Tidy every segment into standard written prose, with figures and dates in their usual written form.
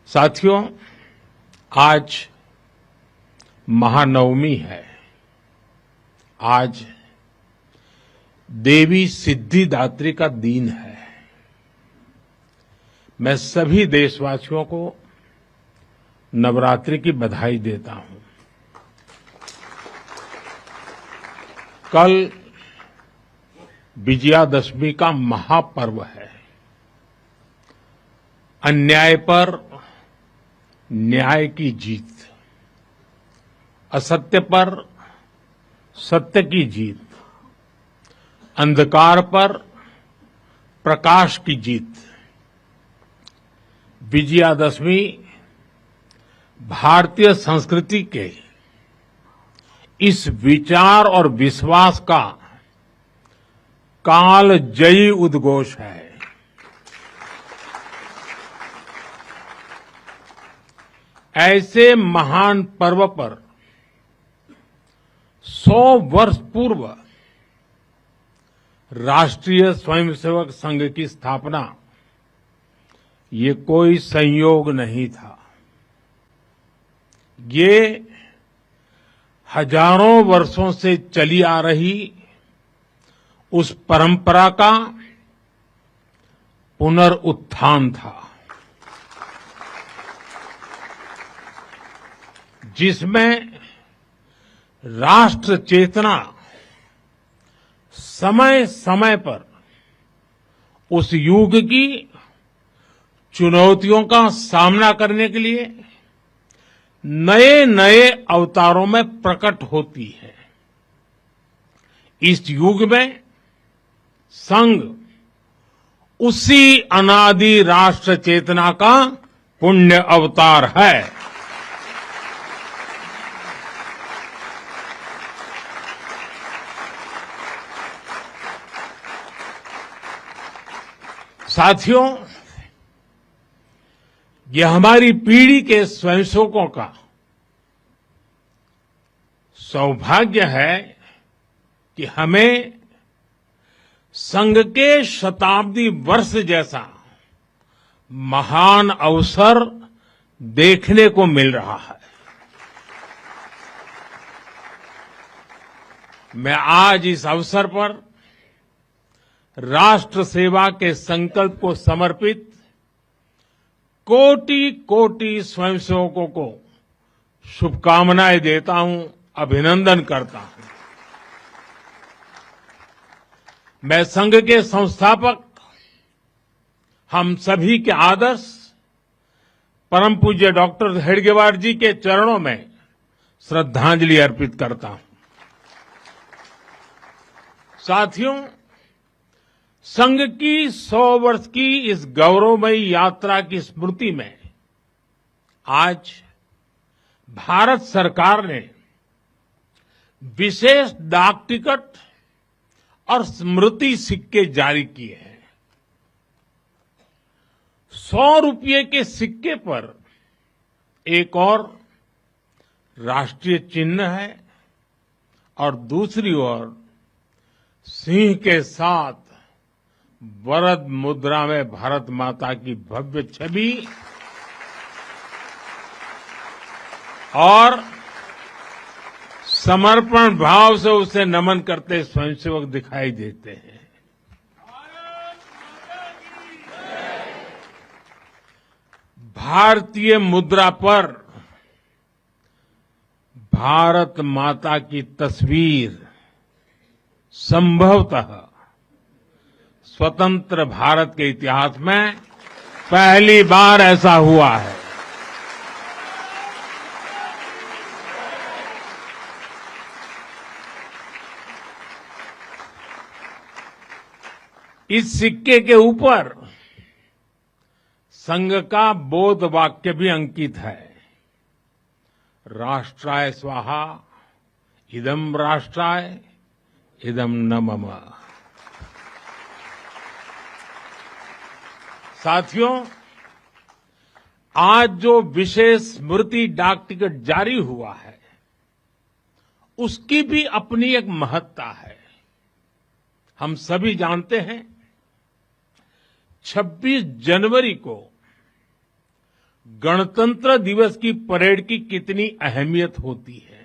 साथियों, आज महानवमी है। आज देवी सिद्धिदात्री का दिन है। मैं सभी देशवासियों को नवरात्रि की बधाई देता हूं। कल विजयादशमी का महापर्व है। अन्याय पर न्याय की जीत, असत्य पर सत्य की जीत, अंधकार पर प्रकाश की जीत। विजयादशमी भारतीय संस्कृति के इस विचार और विश्वास का कालजयी उद्घोष है। ऐसे महान पर्व पर 100 वर्ष पूर्व राष्ट्रीय स्वयंसेवक संघ की स्थापना ये कोई संयोग नहीं था। ये हजारों वर्षों से चली आ रही उस परंपरा का पुनरुत्थान था, जिसमें राष्ट्र चेतना समय समय पर उस युग की चुनौतियों का सामना करने के लिए नए नए अवतारों में प्रकट होती है। इस युग में संघ उसी अनादि राष्ट्र चेतना का पुण्य अवतार है। साथियों, यह हमारी पीढ़ी के स्वयंसेवकों का सौभाग्य है कि हमें संघ के शताब्दी वर्ष जैसा महान अवसर देखने को मिल रहा है। मैं आज इस अवसर पर राष्ट्र सेवा के संकल्प को समर्पित कोटि कोटि स्वयंसेवकों को शुभकामनाएं देता हूं, अभिनंदन करता हूं। मैं संघ के संस्थापक हम सभी के आदर्श परम पूज्य डॉक्टर हेडगेवार जी के चरणों में श्रद्धांजलि अर्पित करता हूं। साथियों, संघ की 100 वर्ष की इस गौरवमयी यात्रा की स्मृति में आज भारत सरकार ने विशेष डाक टिकट और स्मृति सिक्के जारी किए हैं। 100 रुपये के सिक्के पर एक और राष्ट्रीय चिन्ह है और दूसरी ओर सिंह के साथ वरद मुद्रा में भारत माता की भव्य छवि और समर्पण भाव से उसे नमन करते स्वयंसेवक दिखाई देते हैं। भारतीय मुद्रा पर भारत माता की तस्वीर संभवतः स्वतंत्र भारत के इतिहास में पहली बार ऐसा हुआ है। इस सिक्के के ऊपर संघ का बोध वाक्य भी अंकित है। राष्ट्राय स्वाहा इदं राष्ट्राय इदं न मम। साथियों, आज जो विशेष स्मृति डाक टिकट जारी हुआ है उसकी भी अपनी एक महत्ता है। हम सभी जानते हैं 26 जनवरी को गणतंत्र दिवस की परेड की कितनी अहमियत होती है।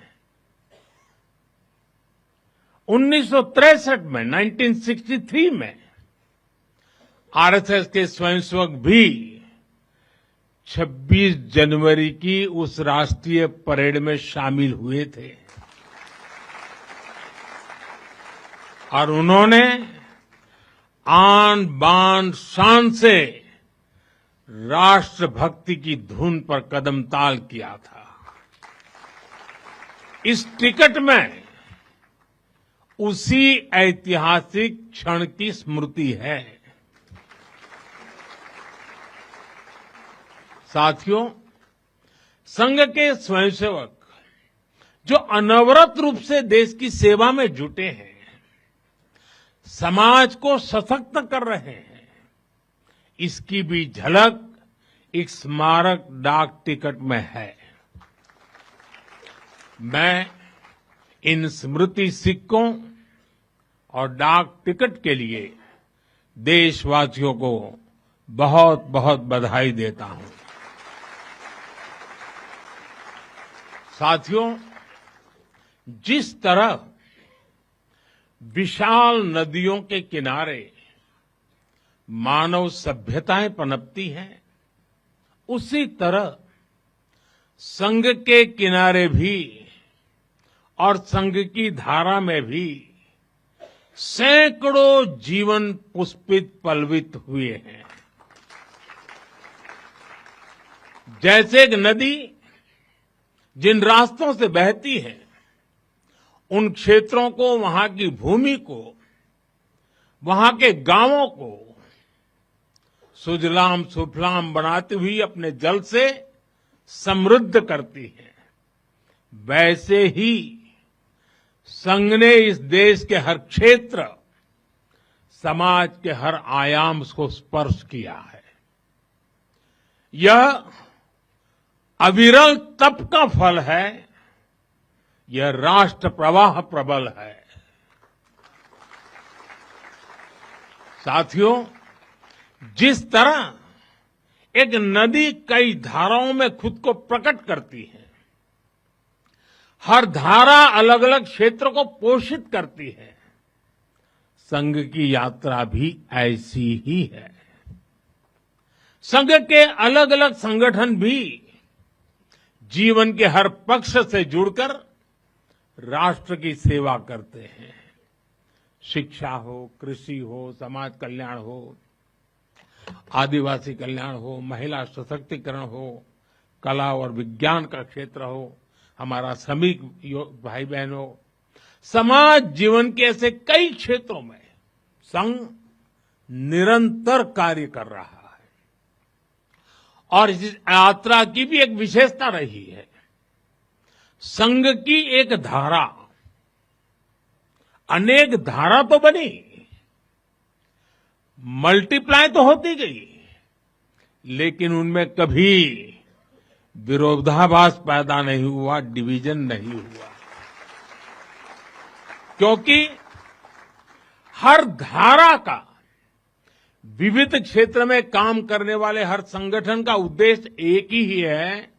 1963 में 1963 में आरएसएस के स्वयंसेवक भी 26 जनवरी की उस राष्ट्रीय परेड में शामिल हुए थे और उन्होंने आन बान शान से राष्ट्रभक्ति की धुन पर कदम ताल किया था। इस टिकट में उसी ऐतिहासिक क्षण की स्मृति है। साथियों, संघ के स्वयंसेवक जो अनवरत रूप से देश की सेवा में जुटे हैं, समाज को सशक्त कर रहे हैं, इसकी भी झलक एक स्मारक डाक टिकट में है। मैं इन स्मृति सिक्कों और डाक टिकट के लिए देशवासियों को बहुत बहुत बधाई देता हूं। साथियों, जिस तरह विशाल नदियों के किनारे मानव सभ्यताएं पनपती हैं, उसी तरह संघ के किनारे भी और संघ की धारा में भी सैकड़ों जीवन पुष्पित पल्वित हुए हैं। जैसे एक नदी जिन रास्तों से बहती है, उन क्षेत्रों को, वहां की भूमि को, वहां के गांवों को सुजलाम सुफलाम बनाती हुई अपने जल से समृद्ध करती है, वैसे ही संघ ने इस देश के हर क्षेत्र, समाज के हर आयाम को स्पर्श किया है। यह अविरल तप का फल है, यह राष्ट्र प्रवाह प्रबल है। साथियों, जिस तरह एक नदी कई धाराओं में खुद को प्रकट करती है, हर धारा अलग अलग क्षेत्र को पोषित करती है, संघ की यात्रा भी ऐसी ही है। संघ के अलग अलग संगठन भी जीवन के हर पक्ष से जुड़कर राष्ट्र की सेवा करते हैं। शिक्षा हो, कृषि हो, समाज कल्याण हो, आदिवासी कल्याण हो, महिला सशक्तिकरण हो, कला और विज्ञान का क्षेत्र हो, हमारा श्रमिक भाई बहनों, समाज जीवन के ऐसे कई क्षेत्रों में संघ निरंतर कार्य कर रहा है। और इस यात्रा की भी एक विशेषता रही है। संघ की एक धारा अनेक धारा तो बनी, मल्टीप्लाई तो होती गई, लेकिन उनमें कभी विरोधाभास पैदा नहीं हुआ, डिवीजन नहीं हुआ, क्योंकि हर धारा का, विविध क्षेत्र में काम करने वाले हर संगठन का उद्देश्य एक ही है,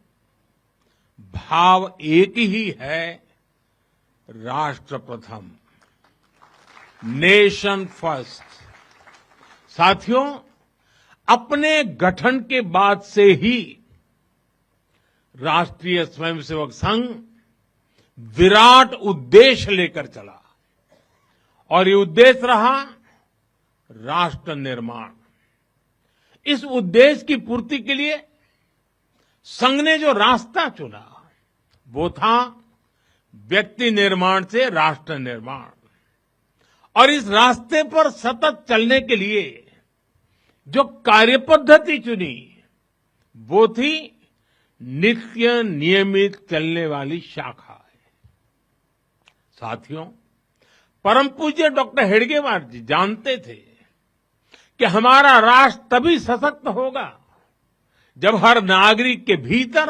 भाव एक ही है, राष्ट्र प्रथम, नेशन फर्स्ट। साथियों, अपने गठन के बाद से ही राष्ट्रीय स्वयंसेवक संघ विराट उद्देश्य लेकर चला और ये उद्देश्य रहा राष्ट्र निर्माण। इस उद्देश्य की पूर्ति के लिए संघ ने जो रास्ता चुना वो था व्यक्ति निर्माण से राष्ट्र निर्माण, और इस रास्ते पर सतत चलने के लिए जो कार्यपद्धति चुनी वो थी नित्य नियमित चलने वाली शाखा है। साथियों, परम पूज्य डॉक्टर हेडगेवार जी जानते थे कि हमारा राष्ट्र तभी सशक्त होगा जब हर नागरिक के भीतर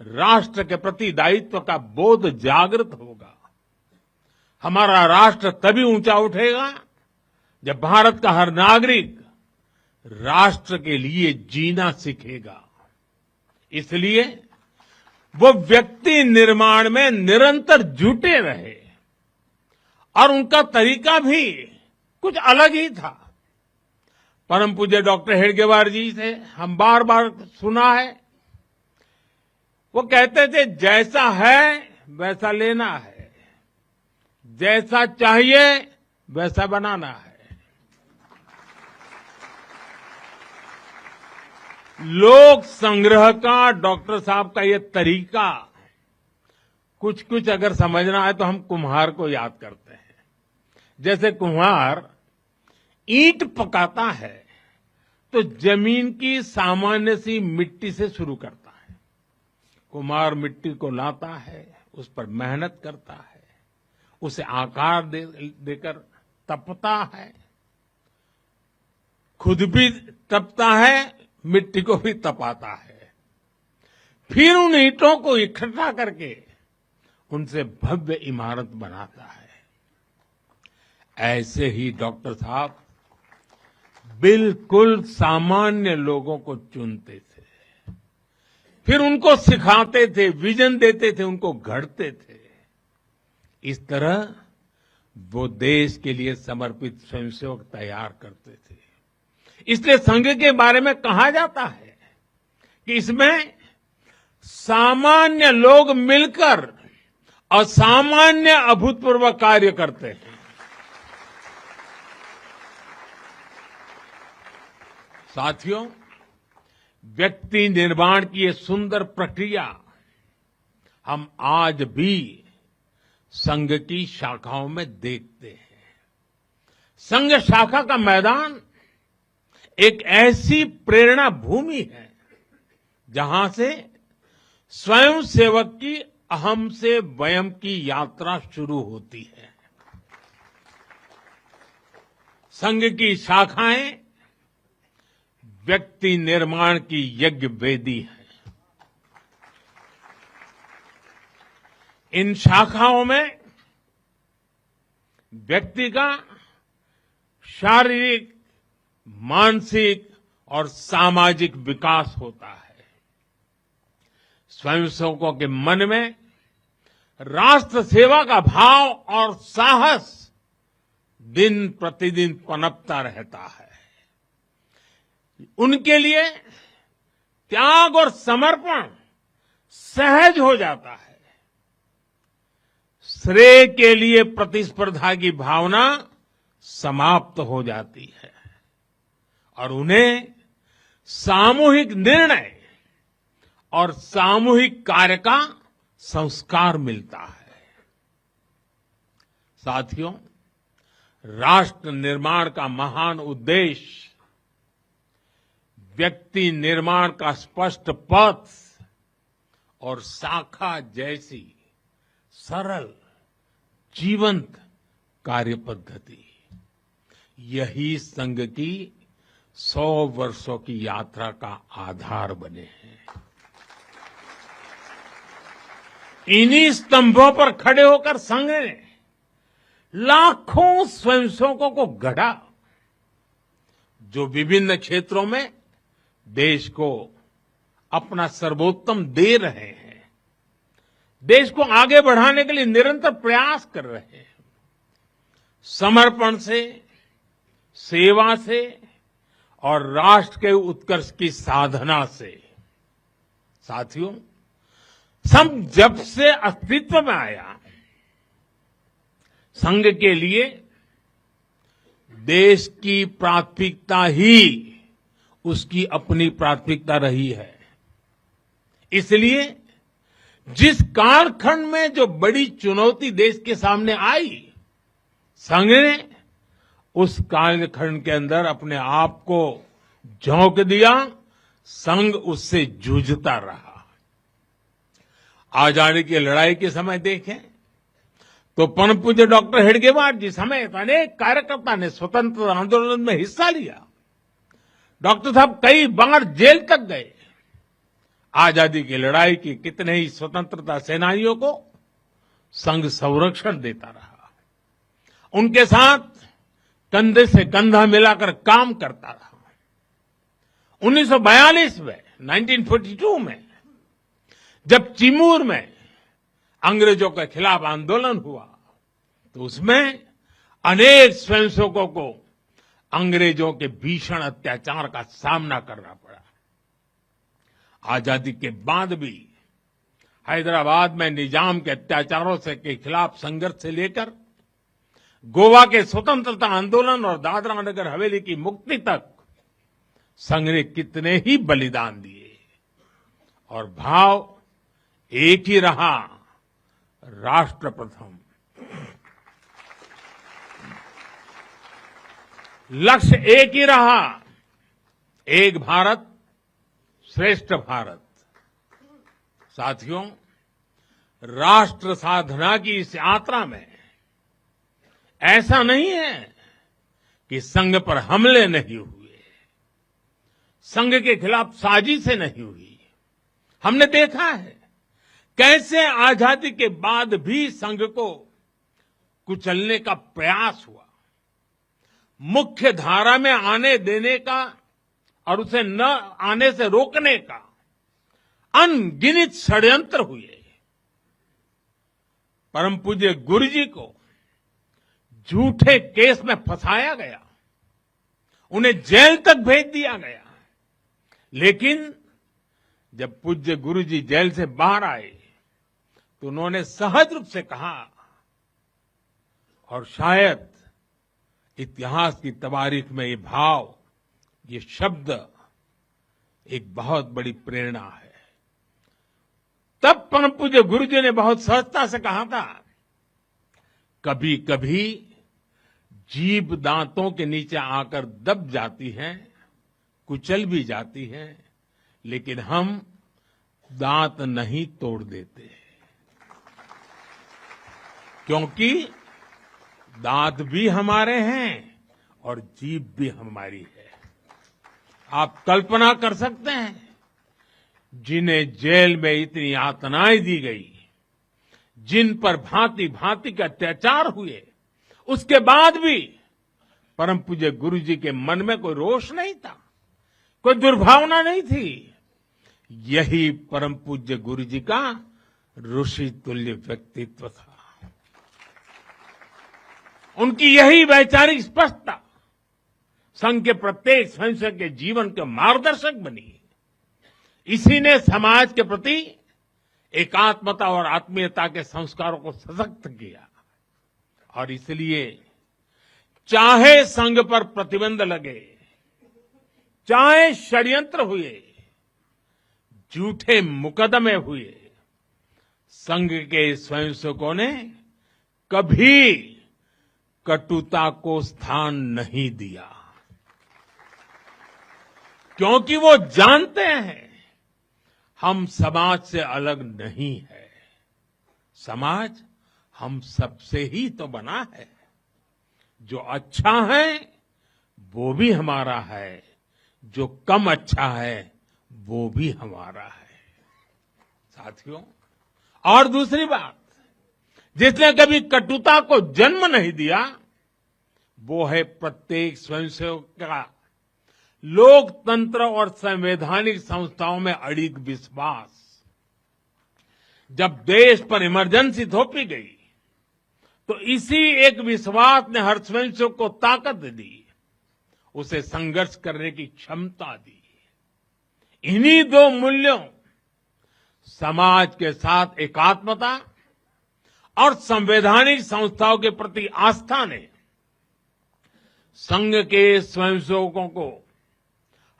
राष्ट्र के प्रति दायित्व का बोध जागृत होगा। हमारा राष्ट्र तभी ऊंचा उठेगा जब भारत का हर नागरिक राष्ट्र के लिए जीना सीखेगा। इसलिए वो व्यक्ति निर्माण में निरंतर जुटे रहे और उनका तरीका भी कुछ अलग ही था। परम पूज्य डॉक्टर हेडगेवार जी से हम बार बार सुना है, वो कहते थे जैसा है वैसा लेना है, जैसा चाहिए वैसा बनाना है। लोक संग्रह का डॉक्टर साहब का ये तरीका कुछ कुछ अगर समझना है तो हम कुम्हार को याद करते हैं। जैसे कुम्हार ईंट पकाता है तो जमीन की सामान्य सी मिट्टी से शुरू करता है। कुम्हार मिट्टी को लाता है, उस पर मेहनत करता है, उसे आकार देकर तपता है, खुद भी तपता है, मिट्टी को भी तपाता है, फिर उन ईंटों को इकट्ठा करके उनसे भव्य इमारत बनाता है। ऐसे ही डॉक्टर साहब बिल्कुल सामान्य लोगों को चुनते थे, फिर उनको सिखाते थे, विजन देते थे, उनको गढ़ते थे। इस तरह वो देश के लिए समर्पित स्वयंसेवक तैयार करते थे। इसलिए संघ के बारे में कहा जाता है कि इसमें सामान्य लोग मिलकर असामान्य अभूतपूर्व कार्य करते हैं। साथियों, व्यक्ति निर्माण की ये सुंदर प्रक्रिया हम आज भी संघ की शाखाओं में देखते हैं। संघ शाखा का मैदान एक ऐसी प्रेरणा भूमि है जहां से स्वयं सेवक की अहम से वयम की यात्रा शुरू होती है। संघ की शाखाएं व्यक्ति निर्माण की यज्ञ वेदी है। इन शाखाओं में व्यक्ति का शारीरिक, मानसिक और सामाजिक विकास होता है। स्वयंसेवकों के मन में राष्ट्र सेवा का भाव और साहस दिन प्रतिदिन पनपता रहता है। उनके लिए त्याग और समर्पण सहज हो जाता है। श्रेय के लिए प्रतिस्पर्धा की भावना समाप्त हो जाती है और उन्हें सामूहिक निर्णय और सामूहिक कार्य का संस्कार मिलता है। साथियों, राष्ट्र निर्माण का महान उद्देश्य व्यक्ति निर्माण का स्पष्ट पथ और शाखा जैसी सरल जीवंत कार्य पद्धति, यही संघ की 100 वर्षों की यात्रा का आधार बने हैं। इन्हीं स्तंभों पर खड़े होकर संघ ने लाखों स्वयंसेवकों को गढ़ा, जो विभिन्न क्षेत्रों में देश को अपना सर्वोत्तम दे रहे हैं, देश को आगे बढ़ाने के लिए निरंतर प्रयास कर रहे हैं। समर्पण से, सेवा से और राष्ट्र के उत्कर्ष की साधना से। साथियों, जब से अस्तित्व में आया, संघ के लिए देश की प्राथमिकता ही उसकी अपनी प्राथमिकता रही है। इसलिए जिस कालखंड में जो बड़ी चुनौती देश के सामने आई, संघ ने उस कालखंड के अंदर अपने आप को झोंक दिया। संघ उससे जूझता रहा। आजादी की लड़ाई के समय देखें तो परम पूज्य डॉक्टर हेडगेवार जी समेत अनेक कार्यकर्ता ने स्वतंत्रता आंदोलन में हिस्सा लिया। डॉक्टर साहब कई बार जेल तक गए। आजादी की लड़ाई की कितने ही स्वतंत्रता सेनानियों को संघ संरक्षण देता रहा, उनके साथ कंधे से कंधा मिलाकर काम करता रहा। 1942 में 1942 में जब चिमूर में अंग्रेजों के खिलाफ आंदोलन हुआ तो उसमें अनेक स्वयंसेवकों को अंग्रेजों के भीषण अत्याचार का सामना करना पड़ा। आजादी के बाद भी हैदराबाद में निजाम के अत्याचारों के खिलाफ संघर्ष से लेकर गोवा के स्वतंत्रता आंदोलन और दादरा नगर हवेली की मुक्ति तक संघ ने कितने ही बलिदान दिए और भाव एक ही रहा, राष्ट्र प्रथम। लक्ष्य एक ही रहा, एक भारत श्रेष्ठ भारत। साथियों, राष्ट्र साधना की इस यात्रा में ऐसा नहीं है कि संघ पर हमले नहीं हुए, संघ के खिलाफ साजिशें नहीं हुई। हमने देखा है कैसे आजादी के बाद भी संघ को कुचलने का प्रयास हुआ, मुख्य धारा में आने देने का और उसे न आने से रोकने का अनगिनत षड्यंत्र हुए। परम पूज्य गुरु जी को झूठे केस में फंसाया गया, उन्हें जेल तक भेज दिया गया, लेकिन जब पूज्य गुरु जी जेल से बाहर आए तो उन्होंने सहज रूप से कहा, और शायद इतिहास की तवारीख में ये भाव, ये शब्द एक बहुत बड़ी प्रेरणा है। तब परम पूज्य गुरु जी ने बहुत सहजता से कहा था, कभी कभी जीभ दांतों के नीचे आकर दब जाती है, कुचल भी जाती है, लेकिन हम दांत नहीं तोड़ देते, क्योंकि दांत भी हमारे हैं और जीभ भी हमारी है। आप कल्पना कर सकते हैं, जिन्हें जेल में इतनी यातनाएं दी गई, जिन पर भांति भांति के अत्याचार हुए, उसके बाद भी परम पूज्य गुरु जी के मन में कोई रोष नहीं था, कोई दुर्भावना नहीं थी। यही परम पूज्य गुरु जी का ऋषि तुल्य व्यक्तित्व था। उनकी यही वैचारिक स्पष्टता संघ के प्रत्येक स्वयंसेवक के जीवन के मार्गदर्शक बनी। इसी ने समाज के प्रति एकात्मता और आत्मीयता के संस्कारों को सशक्त किया, और इसलिए चाहे संघ पर प्रतिबंध लगे, चाहे षड्यंत्र हुए, झूठे मुकदमे हुए, संघ के स्वयंसेवकों ने कभी कटुता को स्थान नहीं दिया, क्योंकि वो जानते हैं हम समाज से अलग नहीं है, समाज हम सबसे ही तो बना है। जो अच्छा है वो भी हमारा है, जो कम अच्छा है वो भी हमारा है। साथियों, और दूसरी बात, जिसने कभी कटुता को जन्म नहीं दिया, वो है प्रत्येक स्वयंसेवक का लोकतंत्र और संवैधानिक संस्थाओं में अडिग विश्वास। जब देश पर इमरजेंसी थोपी गई तो इसी एक विश्वास ने हर स्वयंसेवक को ताकत दी, उसे संघर्ष करने की क्षमता दी। इन्हीं दो मूल्यों, समाज के साथ एकात्मता और संवैधानिक संस्थाओं के प्रति आस्था ने संघ के स्वयंसेवकों को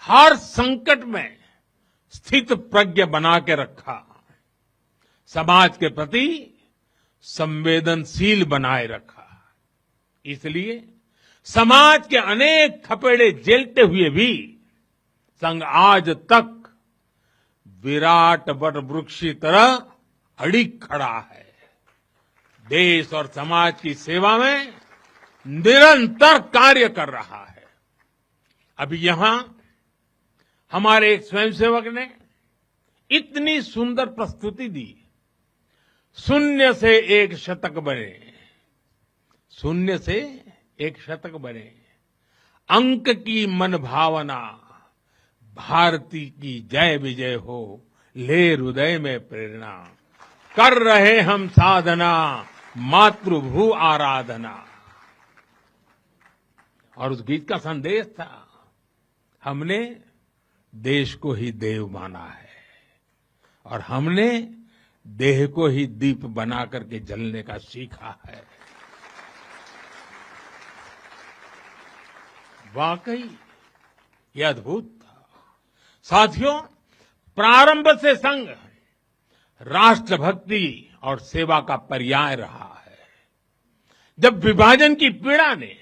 हर संकट में स्थित प्रज्ञ बना के रखा, समाज के प्रति संवेदनशील बनाए रखा। इसलिए समाज के अनेक थपेड़े झेलते हुए भी संघ आज तक विराट वट वृक्ष की तरह अडिग खड़ा है, देश और समाज की सेवा में निरंतर कार्य कर रहा है। अभी यहां हमारे एक स्वयंसेवक ने इतनी सुंदर प्रस्तुति दी, शून्य से एक शतक बने, शून्य से एक शतक बने, अंक की मन भावना, भारती की जय विजय हो, ले हृदय में प्रेरणा, कर रहे हम साधना, मातृभू आराधना। और उस गीत का संदेश था, हमने देश को ही देव माना है और हमने देह को ही दीप बना करके जलने का सीखा है। वाकई ये अद्भुत था। साथियों, प्रारंभ से संघ राष्ट्रभक्ति और सेवा का पर्याय रहा है। जब विभाजन की पीड़ा ने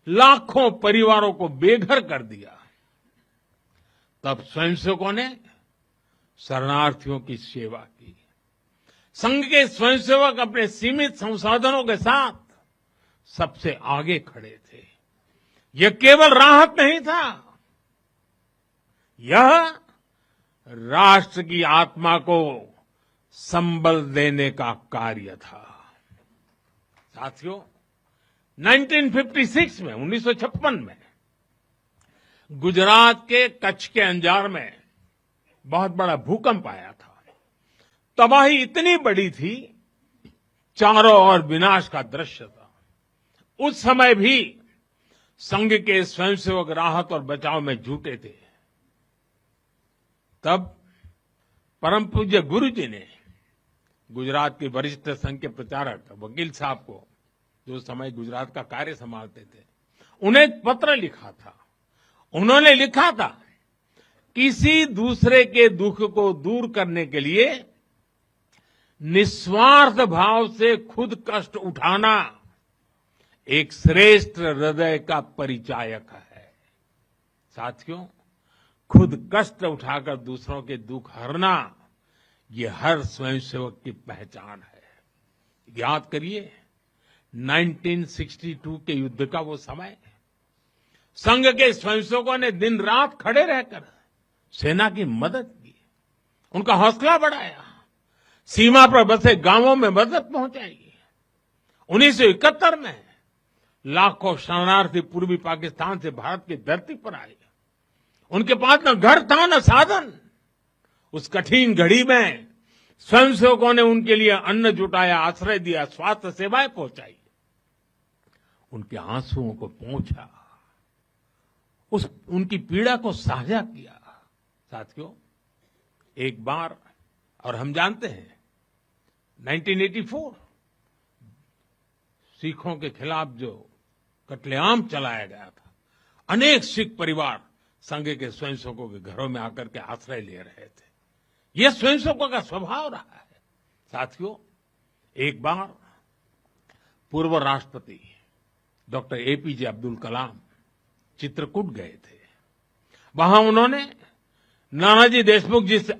लाखों परिवारों को बेघर कर दिया, तब स्वयंसेवकों ने शरणार्थियों की सेवा की। संघ के स्वयंसेवक अपने सीमित संसाधनों के साथ सबसे आगे खड़े थे। यह केवल राहत नहीं था, यह राष्ट्र की आत्मा को संबल देने का कार्य था। साथियों, 1956 में 1956 में गुजरात के कच्छ के अंजार में बहुत बड़ा भूकंप आया था। तबाही इतनी बड़ी थी, चारों ओर विनाश का दृश्य था। उस समय भी संघ के स्वयंसेवक राहत और बचाव में जुटे थे। तब परम पूज्य गुरु जी ने गुजरात के वरिष्ठ संघ के प्रचारक वकील साहब को, जो समय गुजरात का कार्य संभालते थे, उन्हें एक पत्र लिखा था। उन्होंने लिखा था, किसी दूसरे के दुख को दूर करने के लिए निस्वार्थ भाव से खुद कष्ट उठाना एक श्रेष्ठ हृदय का परिचायक है। साथियों, खुद कष्ट उठाकर दूसरों के दुख हरना, ये हर स्वयंसेवक की पहचान है। याद करिए 1962 के युद्ध का वो समय, संघ के स्वयंसेवकों ने दिन रात खड़े रहकर सेना की मदद की, उनका हौसला बढ़ाया, सीमा पर बसे गांवों में मदद पहुंचाई। 1971 में लाखों शरणार्थी पूर्वी पाकिस्तान से भारत की धरती पर आए। उनके पास न घर था न साधन। उस कठिन घड़ी में स्वयंसेवकों ने उनके लिए अन्न जुटाया, आश्रय दिया, स्वास्थ्य सेवाएं पहुंचाई, उनके आंसुओं को पोंछा, उनकी पीड़ा को साझा किया। साथियों, एक बार, और हम जानते हैं 1984 सिखों के खिलाफ जो कत्लेआम चलाया गया था, अनेक सिख परिवार संघ के स्वयंसेवकों के घरों में आकर के आश्रय ले रहे थे। यह स्वयंसेवकों का स्वभाव रहा है। साथियों, एक बार पूर्व राष्ट्रपति डॉक्टर एपीजे अब्दुल कलाम चित्रकूट गए थे। वहां उन्होंने नानाजी देशमुख जिस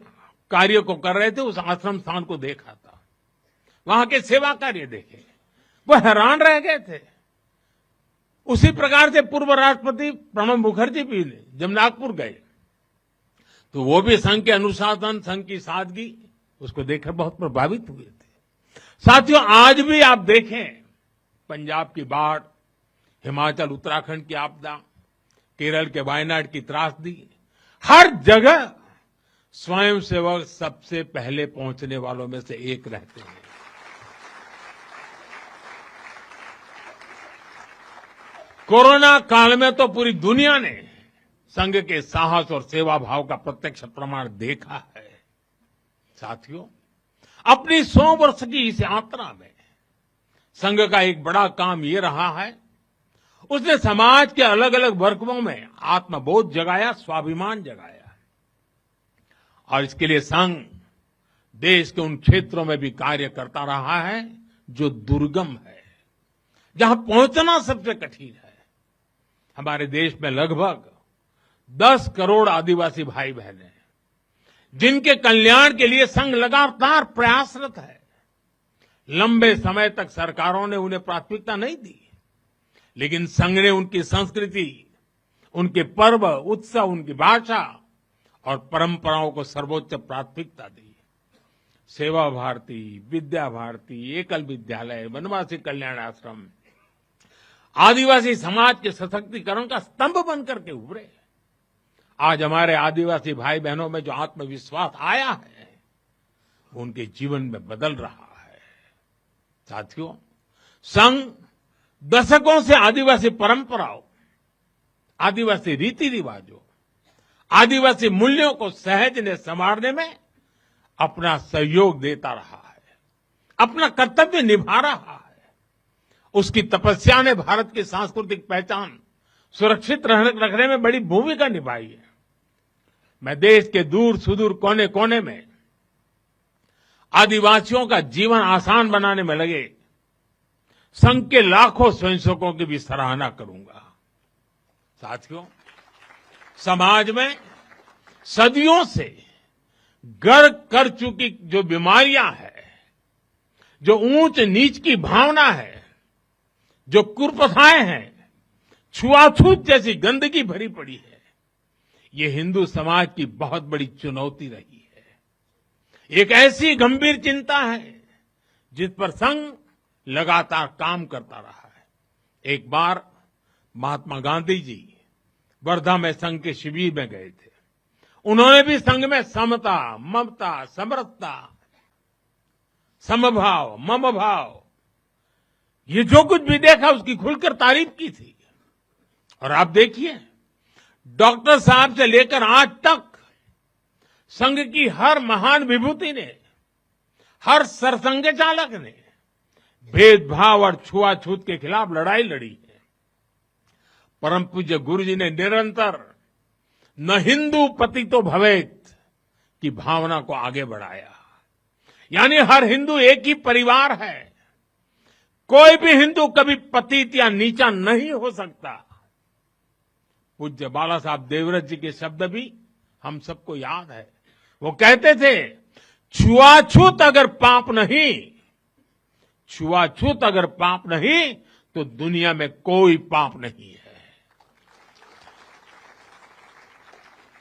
कार्य को कर रहे थे, उस आश्रम स्थान को देखा था, वहां के सेवा कार्य देखे, वो हैरान रह गए थे। उसी प्रकार से पूर्व राष्ट्रपति प्रणब मुखर्जी भी जब नागपुर गए, तो वो भी संघ के अनुशासन, संघ की सादगी, उसको देखकर बहुत प्रभावित हुए थे। साथियों, आज भी आप देखें, पंजाब की बाढ़, हिमाचल उत्तराखंड की आपदा, केरल के वायनाड की त्रासदी, हर जगह स्वयंसेवक सबसे पहले पहुंचने वालों में से एक रहते हैं। कोरोना काल में तो पूरी दुनिया ने संघ के साहस और सेवा भाव का प्रत्यक्ष प्रमाण देखा है। साथियों, अपनी 100 वर्ष की इस यात्रा में संघ का एक बड़ा काम ये रहा है, उसने समाज के अलग अलग वर्गों में आत्मबोध जगाया, स्वाभिमान जगाया। और इसके लिए संघ देश के उन क्षेत्रों में भी कार्य करता रहा है जो दुर्गम है, जहां पहुंचना सबसे कठिन है। हमारे देश में लगभग 10 करोड़ आदिवासी भाई बहन हैं, जिनके कल्याण के लिए संघ लगातार प्रयासरत है। लंबे समय तक सरकारों ने उन्हें प्राथमिकता नहीं दी, लेकिन संघ ने उनकी संस्कृति, उनके पर्व, उत्सव, उनकी भाषा और परंपराओं को सर्वोच्च प्राथमिकता दी। सेवा भारती, विद्या भारती, एकल विद्यालय, वनवासी कल्याण आश्रम आदिवासी समाज के सशक्तिकरण का स्तंभ बनकर के उभरे। आज हमारे आदिवासी भाई बहनों में जो आत्मविश्वास आया है वो उनके जीवन में बदल रहा है। साथियों, संघ दशकों से आदिवासी परंपराओं, आदिवासी रीति रिवाजों, आदिवासी मूल्यों को सहजने संवारने में अपना सहयोग देता रहा है, अपना कर्तव्य निभा रहा है। उसकी तपस्या ने भारत की सांस्कृतिक पहचान सुरक्षित रखने में बड़ी भूमिका निभाई है। मैं देश के दूर सुदूर कोने कोने में आदिवासियों का जीवन आसान बनाने में लगे संघ के लाखों स्वयंसेवकों की भी सराहना करूंगा। साथियों, समाज में सदियों से घर कर चुकी जो बीमारियां हैं, जो ऊंच नीच की भावना है, जो कुप्रथाएं हैं, छुआछूत जैसी गंदगी भरी पड़ी है, ये हिंदू समाज की बहुत बड़ी चुनौती रही है। एक ऐसी गंभीर चिंता है जिस पर संघ लगातार काम करता रहा है। एक बार महात्मा गांधी जी वर्धा में संघ के शिविर में गए थे। उन्होंने भी संघ में समता, ममता, समरसता, समभाव, मम भाव, ये जो कुछ भी देखा उसकी खुलकर तारीफ की थी। और आप देखिए, डॉक्टर साहब से लेकर आज तक संघ की हर महान विभूति ने, हर सरसंघ चालक ने भेदभाव और छुआछूत के खिलाफ लड़ाई लड़ी है। परम पूज्य गुरु जी ने निरंतर न हिंदू पतितो भवेत की भावना को आगे बढ़ाया। यानी हर हिंदू एक ही परिवार है, कोई भी हिंदू कभी पतित या नीचा नहीं हो सकता। पूज्य बाला साहब देवव्रत जी के शब्द भी हम सबको याद है। वो कहते थे, छुआछूत अगर पाप नहीं, छुआछूत अगर पाप नहीं तो दुनिया में कोई पाप नहीं है।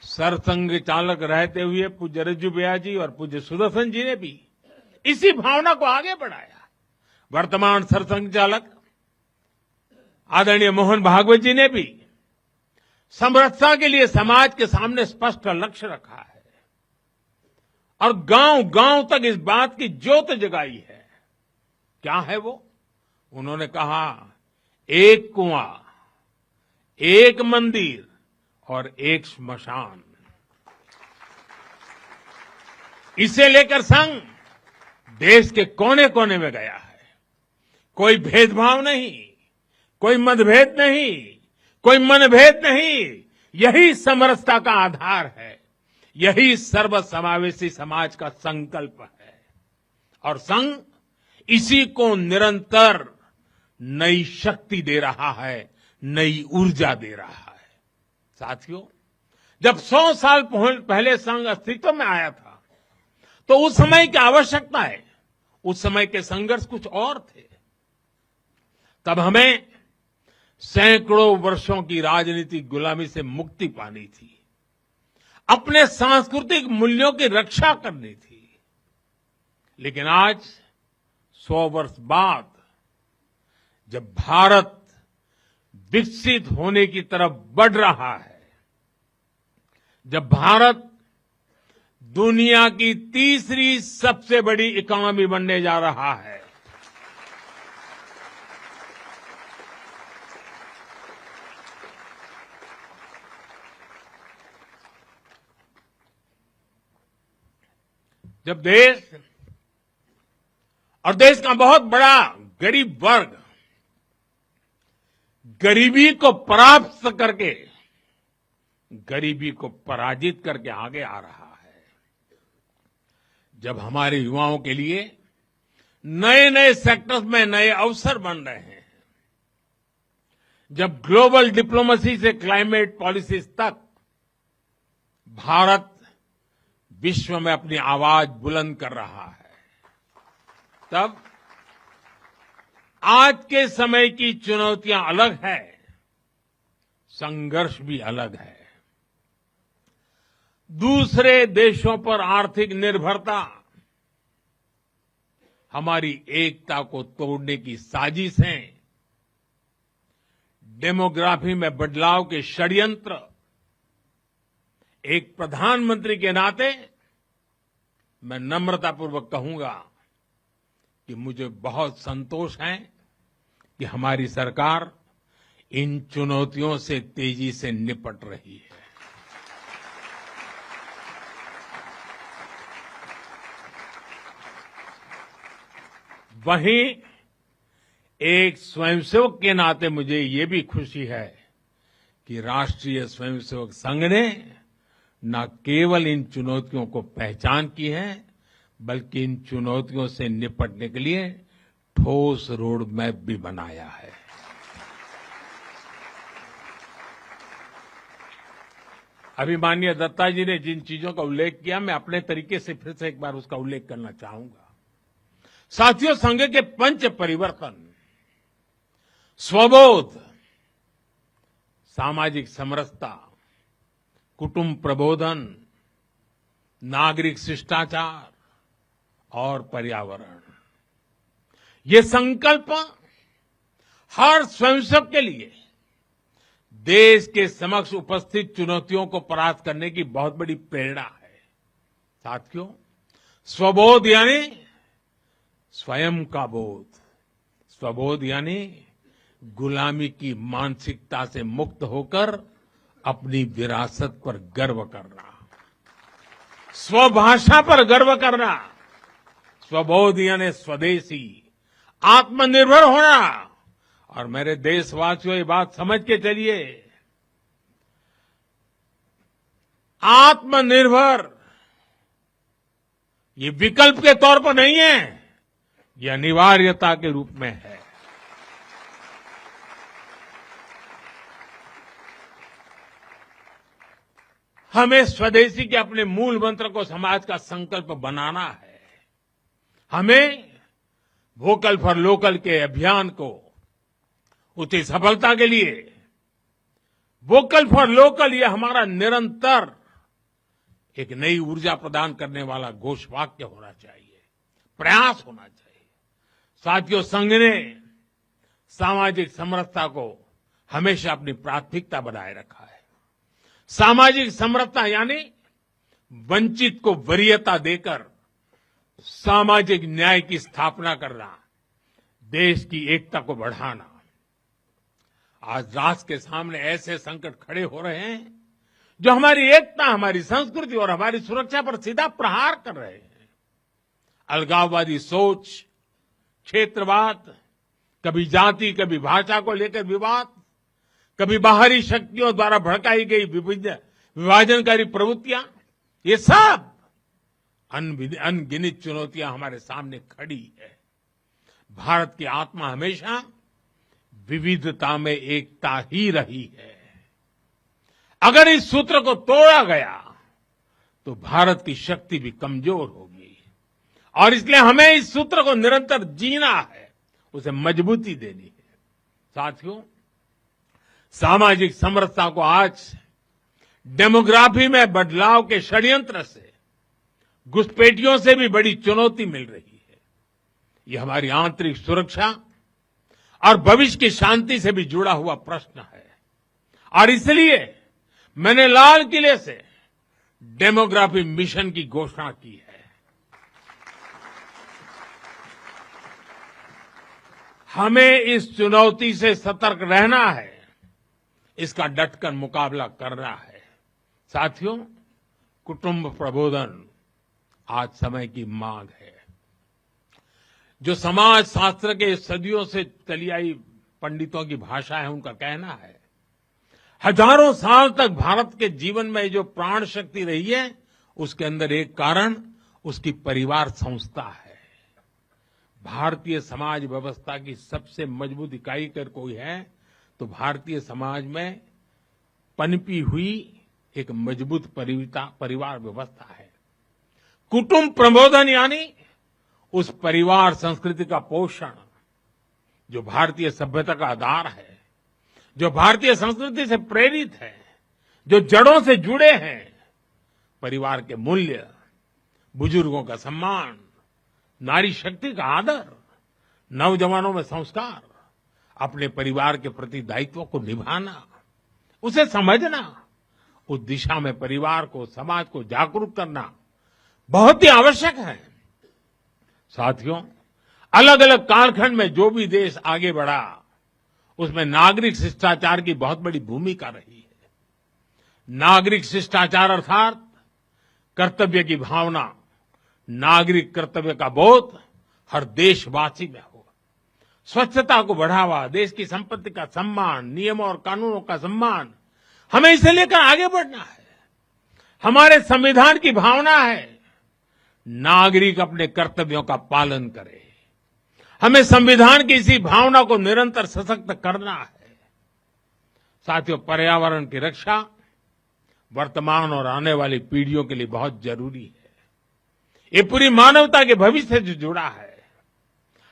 सरसंघ चालक रहते हुए पूज्य रज्जू भैया जी और पूज्य सुदर्शन जी ने भी इसी भावना को आगे बढ़ाया। वर्तमान सरसंघ चालक आदरणीय मोहन भागवत जी ने भी समरसता के लिए समाज के सामने स्पष्ट लक्ष्य रखा है और गांव गांव तक इस बात की ज्योत जगाई है। क्या है वो? उन्होंने कहा, एक कुआं, एक मंदिर और एक श्मशान। इसे लेकर संघ देश के कोने कोने में गया है। कोई भेदभाव नहीं, कोई मतभेद नहीं, कोई मनभेद नहीं। यही समरसता का आधार है, यही सर्वसमावेशी समाज का संकल्प है। और संघ इसी को निरंतर नई शक्ति दे रहा है, नई ऊर्जा दे रहा है। साथियों, जब 100 साल पहले संघ अस्तित्व में आया था तो उस समय की आवश्यकताएं, उस समय के संघर्ष कुछ और थे। तब हमें सैकड़ों वर्षों की राजनीतिक गुलामी से मुक्ति पानी थी, अपने सांस्कृतिक मूल्यों की रक्षा करनी थी। लेकिन आज 100 वर्ष बाद जब भारत विकसित होने की तरफ बढ़ रहा है, जब भारत दुनिया की तीसरी सबसे बड़ी इकोनॉमी बनने जा रहा है, जब देश और देश का बहुत बड़ा गरीब वर्ग गरीबी को परास्त करके, गरीबी को पराजित करके आगे आ रहा है, जब हमारे युवाओं के लिए नए नए सेक्टर्स में नए अवसर बन रहे हैं, जब ग्लोबल डिप्लोमेसी से क्लाइमेट पॉलिसीज तक भारत विश्व में अपनी आवाज बुलंद कर रहा है, तब आज के समय की चुनौतियां अलग है, संघर्ष भी अलग है। दूसरे देशों पर आर्थिक निर्भरता हमारी एकता को तोड़ने की साजिशें, डेमोग्राफी में बदलाव के षड्यंत्र, एक प्रधानमंत्री के नाते मैं नम्रतापूर्वक कहूंगा कि मुझे बहुत संतोष है कि हमारी सरकार इन चुनौतियों से तेजी से निपट रही है। वहीं एक स्वयंसेवक के नाते मुझे ये भी खुशी है कि राष्ट्रीय स्वयंसेवक संघ ने न केवल इन चुनौतियों को पहचान की है, बल्कि इन चुनौतियों से निपटने के लिए ठोस रोड मैप भी बनाया है। अभी माननीय दत्ता जी ने जिन चीजों का उल्लेख किया, मैं अपने तरीके से फिर से एक बार उसका उल्लेख करना चाहूंगा। साथियों, संघ के पंच परिवर्तन, स्वबोध, सामाजिक समरसता, कुटुंब प्रबोधन, नागरिक शिष्टाचार और पर्यावरण, ये संकल्प हर स्वयंसेवक के लिए देश के समक्ष उपस्थित चुनौतियों को परास्त करने की बहुत बड़ी प्रेरणा है। साथियों, स्वबोध यानी स्वयं का बोध, स्वबोध यानी गुलामी की मानसिकता से मुक्त होकर अपनी विरासत पर गर्व करना, स्वभाषा पर गर्व करना। स्वबोध यानी स्वदेशी, आत्मनिर्भर होना। और मेरे देशवासियों, ये बात समझ के चलिए, आत्मनिर्भर ये विकल्प के तौर पर नहीं है, ये अनिवार्यता के रूप में है। हमें स्वदेशी के अपने मूल मंत्र को समाज का संकल्प बनाना है। हमें वोकल फॉर लोकल के अभियान को उसकी सफलता के लिए वोकल फॉर लोकल ये हमारा निरंतर एक नई ऊर्जा प्रदान करने वाला घोषवाक्य होना चाहिए, प्रयास होना चाहिए। साथियों, संघ ने सामाजिक समरसता को हमेशा अपनी प्राथमिकता बनाए रखा है। सामाजिक समरसता यानी वंचित को वरीयता देकर सामाजिक न्याय की स्थापना करना, देश की एकता को बढ़ाना। आज राष्ट्र के सामने ऐसे संकट खड़े हो रहे हैं जो हमारी एकता, हमारी संस्कृति और हमारी सुरक्षा पर सीधा प्रहार कर रहे हैं। अलगाववादी सोच, क्षेत्रवाद, कभी जाति, कभी भाषा को लेकर विवाद, कभी बाहरी शक्तियों द्वारा भड़काई गई विभाजनकारी प्रवृत्तियां, ये सब अनगिनत चुनौतियां हमारे सामने खड़ी है। भारत की आत्मा हमेशा विविधता में एकता ही रही है। अगर इस सूत्र को तोड़ा गया तो भारत की शक्ति भी कमजोर होगी, और इसलिए हमें इस सूत्र को निरंतर जीना है, उसे मजबूती देनी है। साथियों, सामाजिक समरसता को आज डेमोग्राफी में बदलाव के षड्यंत्र से, घुसपैठियों से भी बड़ी चुनौती मिल रही है। ये हमारी आंतरिक सुरक्षा और भविष्य की शांति से भी जुड़ा हुआ प्रश्न है। और इसलिए मैंने लाल किले से डेमोग्राफी मिशन की घोषणा की है। हमें इस चुनौती से सतर्क रहना है, इसका डटकर मुकाबला करना है। साथियों, कुटुंब प्रबोधन आज समय की मांग है। जो समाज शास्त्र के सदियों से चली आई पंडितों की भाषा है, उनका कहना है, हजारों साल तक भारत के जीवन में जो प्राण शक्ति रही है, उसके अंदर एक कारण उसकी परिवार संस्था है। भारतीय समाज व्यवस्था की सबसे मजबूत इकाई अगर कोई है तो भारतीय समाज में पनपी हुई एक मजबूत परिवार व्यवस्था है। कुटुंब प्रबोधन यानी उस परिवार संस्कृति का पोषण जो भारतीय सभ्यता का आधार है, जो भारतीय संस्कृति से प्रेरित है, जो जड़ों से जुड़े हैं। परिवार के मूल्य, बुजुर्गों का सम्मान, नारी शक्ति का आदर, नौजवानों में संस्कार, अपने परिवार के प्रति दायित्व को निभाना, उसे समझना उस दिशा में परिवार को, समाज को जागरूक करना बहुत ही आवश्यक है। साथियों, अलग अलग कालखंड में जो भी देश आगे बढ़ा, उसमें नागरिक शिष्टाचार की बहुत बड़ी भूमिका रही है। नागरिक शिष्टाचार अर्थात कर्तव्य की भावना, नागरिक कर्तव्य का बोध हर देशवासी में हो। स्वच्छता को बढ़ावा, देश की संपत्ति का सम्मान, नियमों और कानूनों का सम्मान, हमें इसे लेकर आगे बढ़ना है। हमारे संविधान की भावना है नागरिक अपने कर्तव्यों का पालन करे। हमें संविधान की इसी भावना को निरंतर सशक्त करना है। साथियों, पर्यावरण की रक्षा वर्तमान और आने वाली पीढ़ियों के लिए बहुत जरूरी है। ये पूरी मानवता के भविष्य से जुड़ा है।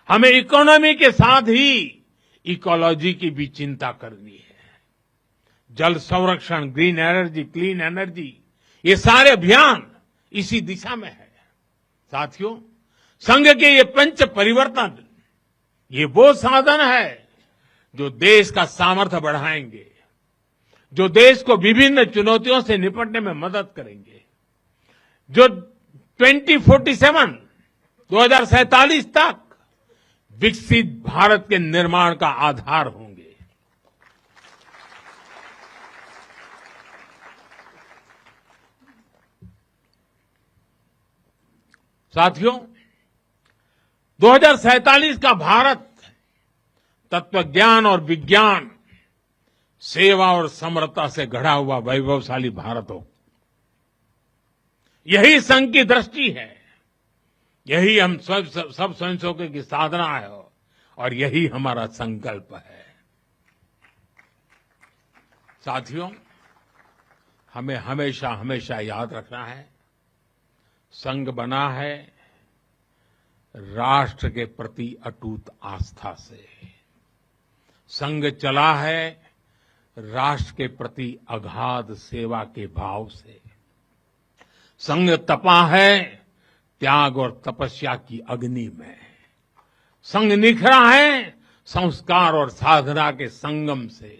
हमें इकोनॉमी के साथ ही इकोलॉजी की भी चिंता करनी है। जल संरक्षण, ग्रीन एनर्जी, क्लीन एनर्जी, ये सारे अभियान इसी दिशा में है। साथियों, संघ के ये पंच परिवर्तन, ये वो साधन है जो देश का सामर्थ्य बढ़ाएंगे, जो देश को विभिन्न चुनौतियों से निपटने में मदद करेंगे, जो 2047 तक विकसित भारत के निर्माण का आधार होंगे। साथियों, 2047 का भारत तत्वज्ञान और विज्ञान, सेवा और समरसता से गढ़ा हुआ वैभवशाली भारत हो। यही संघ की दृष्टि है, यही हम सब स्वयंसेवकों की साधना है और यही हमारा संकल्प है। साथियों, हमें हमेशा हमेशा याद रखना है, संघ बना है राष्ट्र के प्रति अटूट आस्था से। संघ चला है राष्ट्र के प्रति अगाध सेवा के भाव से। संघ तपा है त्याग और तपस्या की अग्नि में। संघ निखरा है संस्कार और साधना के संगम से।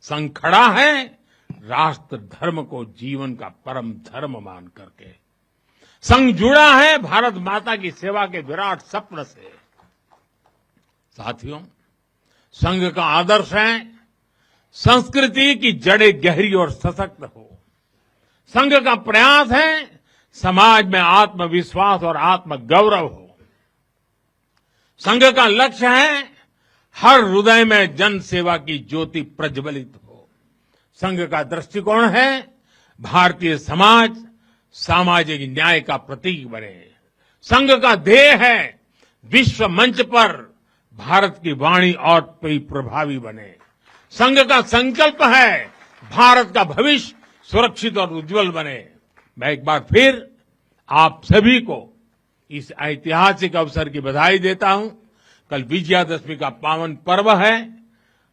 संघ खड़ा है राष्ट्र धर्म को जीवन का परम धर्म मान करके। संघ जुड़ा है भारत माता की सेवा के विराट स्वप्न से। साथियों, संघ का आदर्श है संस्कृति की जड़ें गहरी और सशक्त हो। संघ का प्रयास है समाज में आत्मविश्वास और आत्मगौरव हो। संघ का लक्ष्य है हर हृदय में जन सेवा की ज्योति प्रज्वलित हो। संघ का दृष्टिकोण है भारतीय समाज सामाजिक न्याय का प्रतीक बने। संघ का ध्येय है विश्व मंच पर भारत की वाणी और भी प्रभावी बने। संघ का संकल्प है भारत का भविष्य सुरक्षित और उज्जवल बने। मैं एक बार फिर आप सभी को इस ऐतिहासिक अवसर की बधाई देता हूं। कल विजयादशमी का पावन पर्व है।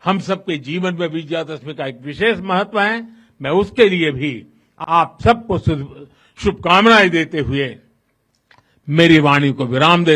हम सबके जीवन में विजयादशमी का एक विशेष महत्व है। मैं उसके लिए भी आप सबको शुभकामनाएं देते हुए मेरी वाणी को विराम दे